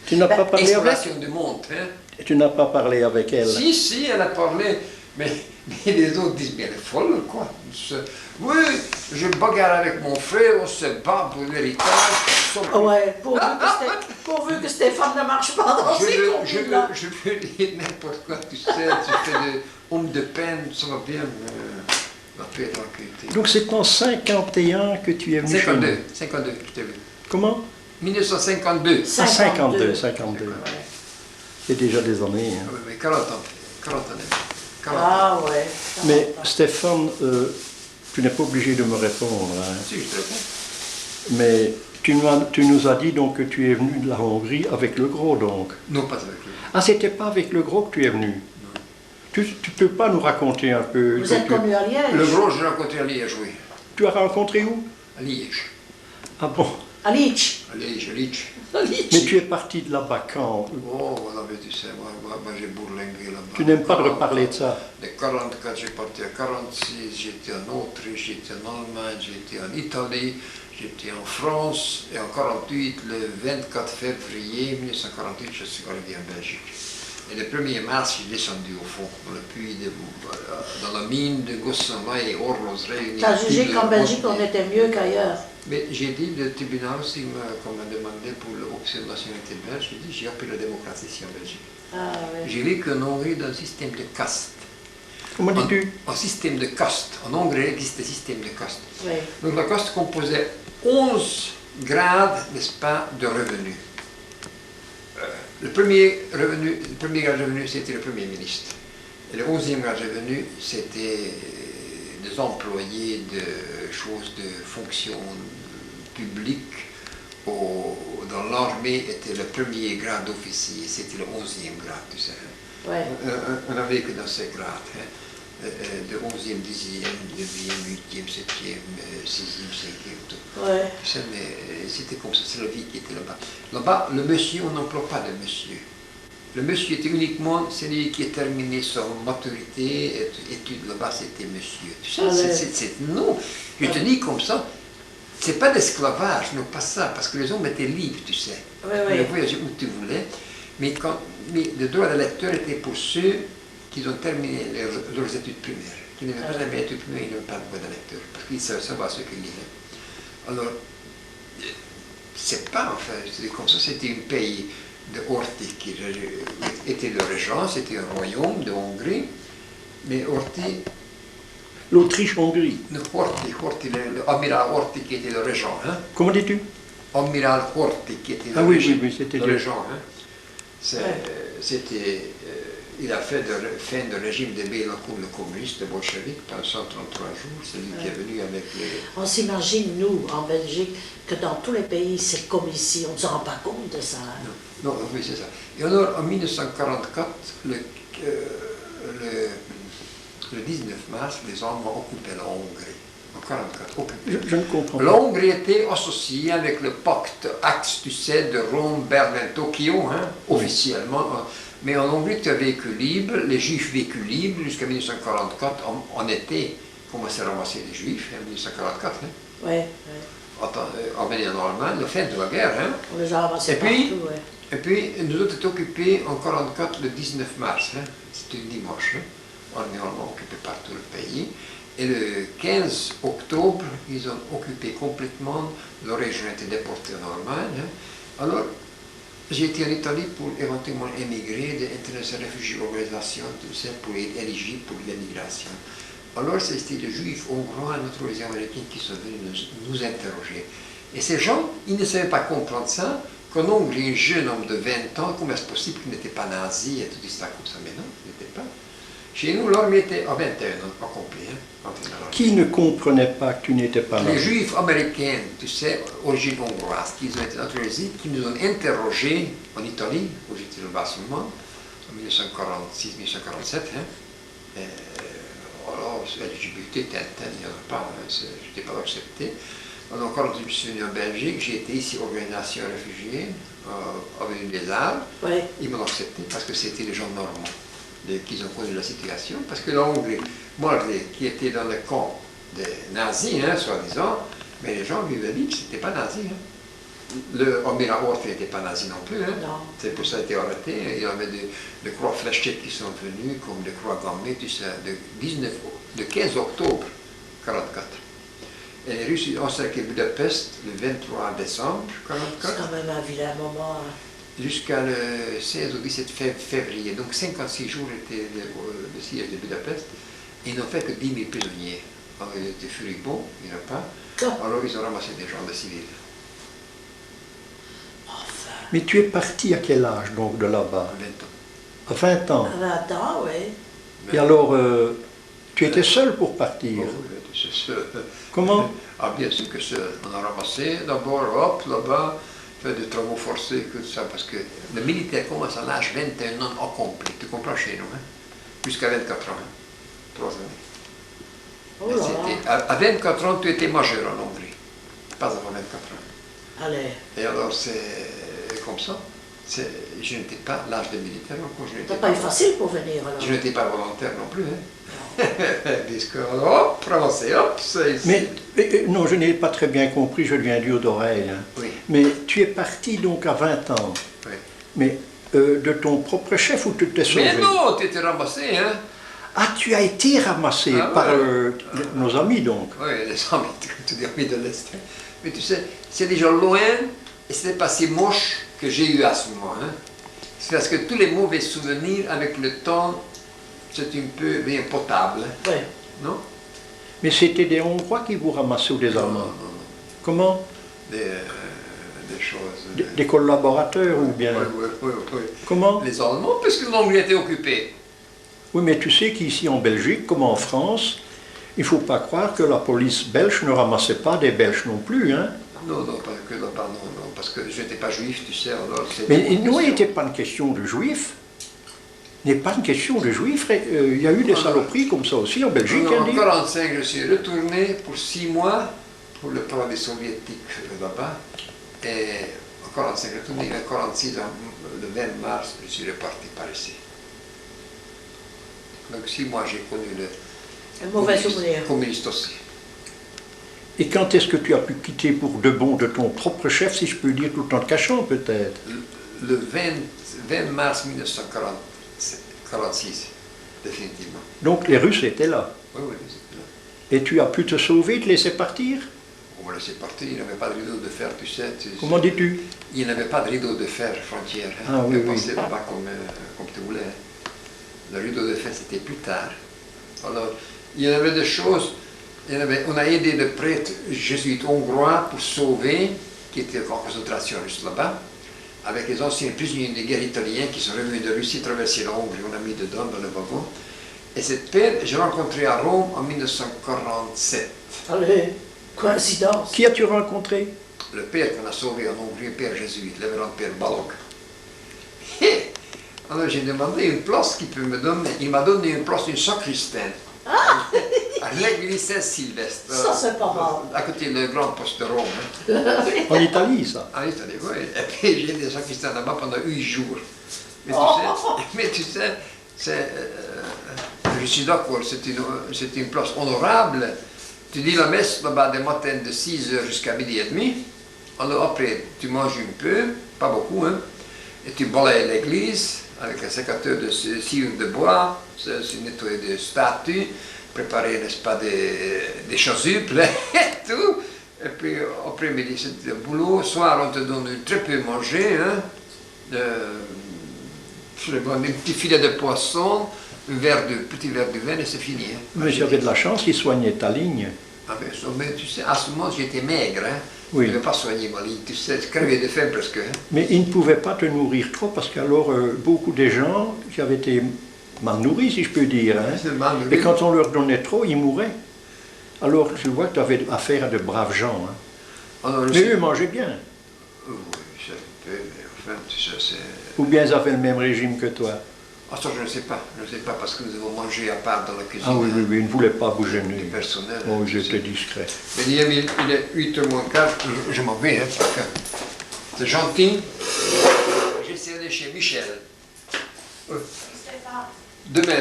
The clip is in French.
Tu n'as pas parlé avec exploration du monde. Hein. Tu n'as pas parlé avec elle? Si, elle a parlé, mais les autres disent, mais elle est folle, quoi. Oui, je bagarre avec mon frère, on se bat pour l'héritage. Ouais, pourvu que Stéphane ne marche pas dans ces combines-là. Je peux dire n'importe quoi, tu sais, tu fais de homme de peine, ça va bien, la paix et tranquillité. Donc c'est en 51 que tu es venu 52, je t'ai vu. Comment? 1952. 52. Ouais. C'est déjà des années. Hein. Oui, mais 40 ans. 40 années. 40 Ah ouais. Mais Stéphane, tu n'es pas obligé de me répondre. Hein. Si, je te réponds. Mais tu nous as dit donc que tu es venu de la Hongrie avec le gros donc. Non, pas avec lui. Ah, c'était pas avec le gros que tu es venu? Non. Tu peux pas nous raconter un peu? Vous êtes connu à Liège? Le gros, je l'ai rencontré à Liège, oui. Tu as rencontré où? À Liège. Ah bon? À Liège. À Liège. Mais tu es parti de là-bas quand? Oh, voilà, mais tu sais, moi j'ai bourlingué là-bas. Tu n'aimes pas de reparler de ça? De 44, j'ai parti à 46, j'étais en Autriche, j'étais en Allemagne, j'étais en Italie, j'étais en France, et en 48, le 24 février 1948, je suis arrivé en Belgique. Et le 1er mars, je suis descendu au fond, dans le puits dans la mine de Gosselin et Orlos réunis. Tu as jugé qu'en Belgique, on était mieux qu'ailleurs. Mais j'ai dit, le tribunal aussi qu'on m'a demandé pour l'option de nationalité belge, j'ai dit, j'ai appris la démocratie ici en Belgique. Ah, oui. J'ai vu qu'en Hongrie, dans un système de caste. Comment dis-tu? Un système de caste. En Hongrie, il existe un système de caste. Oui. Donc la caste composait 11 grades, n'est-ce pas, de revenus. Le premier grade de revenu, c'était le Premier ministre. Et le 11e grade de revenu, c'était des employés de choses de fonction publique. Dans l'armée, était le premier grade d'officier, c'était le 11e grade, tu sais. Ouais. On n'avait que dans ces grades. Hein. De 11e, 10e, 9e, 8e, 7e, 6e, 5e, tout. Ouais. Tu sais, mais c'était comme ça, c'est la vie qui était là-bas. Là-bas, le monsieur, on n'emploie pas de monsieur. Le monsieur était uniquement celui qui a terminé son maturité, études là-bas, c'était monsieur. Tu sais, non, je te dis comme ça, c'est pas d'esclavage, non pas ça, parce que les hommes étaient libres, tu sais. Oui, Tu oui. pouvais voyager où tu voulais, mais le droit de lecteur était pour ceux qui ont terminé leurs études primaires. Qui n'avaient pas jamais études primaires, ils n'avaient pas le droit de lecteur, parce qu'ils savaient savoir ce qu'ils lisaient. Alors, c'est pas, enfin, c'est comme ça, c'était un pays de Horthy qui était le régent, c'était un royaume de Hongrie, mais Horthy, L'Autriche-Hongrie. l'amiral Horthy qui était le régent, hein? Comment dis-tu? Amiral Horthy qui était Ah oui, c'était le le régent, hein? C'était, il a fait fin de régime de Bélacour, le communiste, le bolchevique, pendant 133 jours, c'est lui qui est venu avec les... On s'imagine, nous, en Belgique, que dans tous les pays, c'est comme ici, on ne se rend pas compte de ça. Hein. Non, oui, c'est ça. Et alors, en 1944, le 19 mars, les Allemands occupaient la Hongrie. En 1944, Je ne comprends pas. la Hongrie était associée avec le pacte Axe, tu sais, de Rome, Berlin, Tokyo, hein, officiellement. Mais en Hongrie, tu as vécu libre, les Juifs vécu libres jusqu'à 1944, en été, commençaient à ramasser les Juifs, en 1944. Hein. Ouais. Emmenés en Allemagne, la fin de la guerre. Hein. On les a ramassés Et puis, partout, ouais. Et puis, nous autres étions occupés en 1944 le 19 mars, hein. C'était un dimanche. Hein. On est allemand occupé partout le pays. Et le 15 octobre, ils ont occupé complètement, le région a été déporté en Allemagne. Hein. Alors, j'ai été en Italie pour éventuellement émigrer de l'International Refugee Organization, tu sais, pour être éligible pour l'immigration. Alors, c'était les Juifs hongrois naturalisés américains qui sont venus nous interroger. Et ces gens, ils ne savaient pas comprendre ça, qu'en Hongrie, un jeune homme de 20 ans, comment est-ce possible qu'il n'était pas nazi et tout ça comme ça, mais non, il n'était pas. Chez nous, l'homme était à 21 ans, accompli. Hein, qui ne comprenait pas que tu n'étais pas là? Les Juifs américains, tu sais, origine hongroise, qui ont été naturalisés, qui nous ont interrogés en Italie, où j'étais le bâtiment, en 1946-1947. Hein. Alors, LGBT, Tintin, il n'y en a pas, hein, je n'étais pas accepté. Alors, quand je suis venu en Belgique, j'ai été ici, organisation réfugiée, avec des armes. Ouais. Ils m'ont accepté parce que c'était les gens normands qui ont connu la situation. Parce que la Hongrie, moi, qui était dans le camp des nazis, hein, soi-disant, mais les gens vivaient libres, c'était pas nazis. Hein. Le Amiral Horthy n'était pas nazi non plus, hein. Non. C'est pour ça qu'il a été arrêté. Il y avait des croix fléchettes qui sont venues, comme des croix gammées, tout ça, de 15 octobre 1944. Et les Russes ont encerclé Budapest le 23 décembre C'est 1944 quand même un vilain moment. Hein. jusqu'à le 16 ou 17 février. Donc 56 jours était le siège de Budapest. Ils n'ont fait que 10 000 prisonniers. Alors ils étaient furibonds, il n'y en a pas. Alors ils ont ramassé des gens de civils. Enfin, Mais tu es parti à quel âge donc de là-bas? 20 ans. À 20 ans. à 20 ans, oui. Et alors, tu étais seul pour partir? Oh, oui, j'étais seul. Comment? Ah, bien sûr que seul. On a ramassé d'abord, hop, là-bas, fait des travaux forcés, que ça, parce que le militaire commence à l'âge 21 ans accompli. Tu comprends chez nous, hein? Jusqu'à 24 ans, hein? 3 années. Oh Et là c'était- là. à 24 ans, tu étais majeur en Hongrie. Pas avant 24 ans. Allez, Et alors, c'est comme ça. Je n'étais pas l'âge de militaire encore. t'as pas eu facile pour venir alors. Je n'étais pas volontaire non plus, hein? Puisque, hop, ramassé, hop, c'est ici. Mais non, je n'ai pas très bien compris, je deviens dur d'oreille. Hein. Oui, Mais tu es parti donc à 20 ans. oui. Mais de ton propre chef ou tu t'es sauvé? Mais non, tu étais ramassé, hein? Ah, tu as été ramassé Ah, par ouais. nos amis donc. Oui, les amis, tous des amis de l'Est. Mais tu sais, c'est déjà loin, et ce n'est pas si moche que j'ai eu à ce moment. Hein. C'est parce que tous les mauvais souvenirs, avec le temps, c'est un peu bien potable, hein, Oui. non? Mais c'était des Hongrois qui vous ramassaient ou des Non, non, Allemands? non, non. Comment? Des choses... Des collaborateurs ou bien? Oui. Comment? Les Allemands, puisque l'Hongrie était occupée. Oui, mais tu sais qu'ici en Belgique, comme en France, il ne faut pas croire que la police belge ne ramassait pas des Belges non plus. Hein. Non, pas que là-bas, non, parce que je n'étais pas juif, tu sais, alors c'était Mais une nous, il question. n'était pas une question de juifs. Il n'est pas une question de juifs. Il y a eu des saloperies comme ça aussi en Belgique. En hein, dis. 1945, je suis retourné pour 6 mois pour le paradis soviétique là-bas. Et en 1945, retourné, en 1946, le 20 mars, je suis reparti par ici. Donc 6 mois, j'ai connu le Un mauvais souvenir. communiste aussi. Et quand est-ce que tu as pu quitter pour de bon de ton propre chef, si je peux dire, tout en te cachant peut-être? Le 20 mars 1946, définitivement. Donc les Russes étaient là. Oui, c'était là. Et tu as pu te sauver, te laisser partir? On m'a laissé partir, il n'y avait pas de rideau de fer, tu sais. Comment dis-tu? Il n'y avait pas de rideau de fer frontière. Hein. Ah, oui, Tu oui. passais là-bas comme tu voulais. Hein. Le rideau de fer, c'était plus tard. Alors, il y avait des choses. On a aidé le prêtre jésuite hongrois pour sauver, qui était en concentration russe là-bas, avec les anciens prisonniers de guerre italiens qui sont revenus de Russie, traversé la Hongrie, on a mis dedans dans le wagon. Et cette père, j'ai rencontré à Rome en 1947. Allez, coïncidence. Qui as-tu rencontré? Le père qu'on a sauvé en Hongrie, un père jésuite, le révérend père Balog. Alors j'ai demandé une place qu'il peut me donner. Il m'a donné une place, une sacristaine. À l'église Saint-Sylvestre. Ça, c'est pas mal. À côté du grand poste de Rome. Hein. En Italie, ça. En Italie, oui. Et puis j'ai des sacristains là-bas pendant 8 jours. Mais tu sais, je suis d'accord, c'est une place honorable. Tu dis la messe là-bas des matins de 6h jusqu'à midi et demi. Alors après, tu manges un peu, pas beaucoup, hein, et tu balayes l'église avec un sécateur de sciure de bois, c'est nettoyer des statues, préparer, n'est-ce pas, des chasubles et tout. Et puis après-midi, c'est le boulot. Soir, on te donne très peu manger, hein, un petit filet de poisson, petit verre de vin et c'est fini. Hein. Mais j'avais de la chance, ils soignaient ta ligne. Ah, mais tu sais, à ce moment, j'étais maigre, hein. Oui. Je ne vais pas soigner ma ligne, tu sais, je crevais de faim presque. Hein. Mais ils ne pouvaient pas te nourrir trop parce qu'alors beaucoup des gens qui avaient été mal nourris, si je peux dire. Hein. C'est mal nourri. Et quand on leur donnait trop, ils mouraient. Alors je vois que tu avais affaire à de braves gens. Hein. Alors, Mais eux mangeaient bien. Oui, c'est un peu, mais enfin, tu sais, c'est... Ou bien ils avaient le même régime que toi. Ah, ça, je ne sais pas, parce que nous avons mangé à part dans la cuisine. Ah oui, hein, oui, oui, ils ne voulaient pas vous du gêner. personnel. Oh, hein, ils tu étaient sais. discrets. Mais il est 8h moins quart, je m'en vais, hein, parce que c'est gentil. J'essaie d'aller chez Michel. Demain.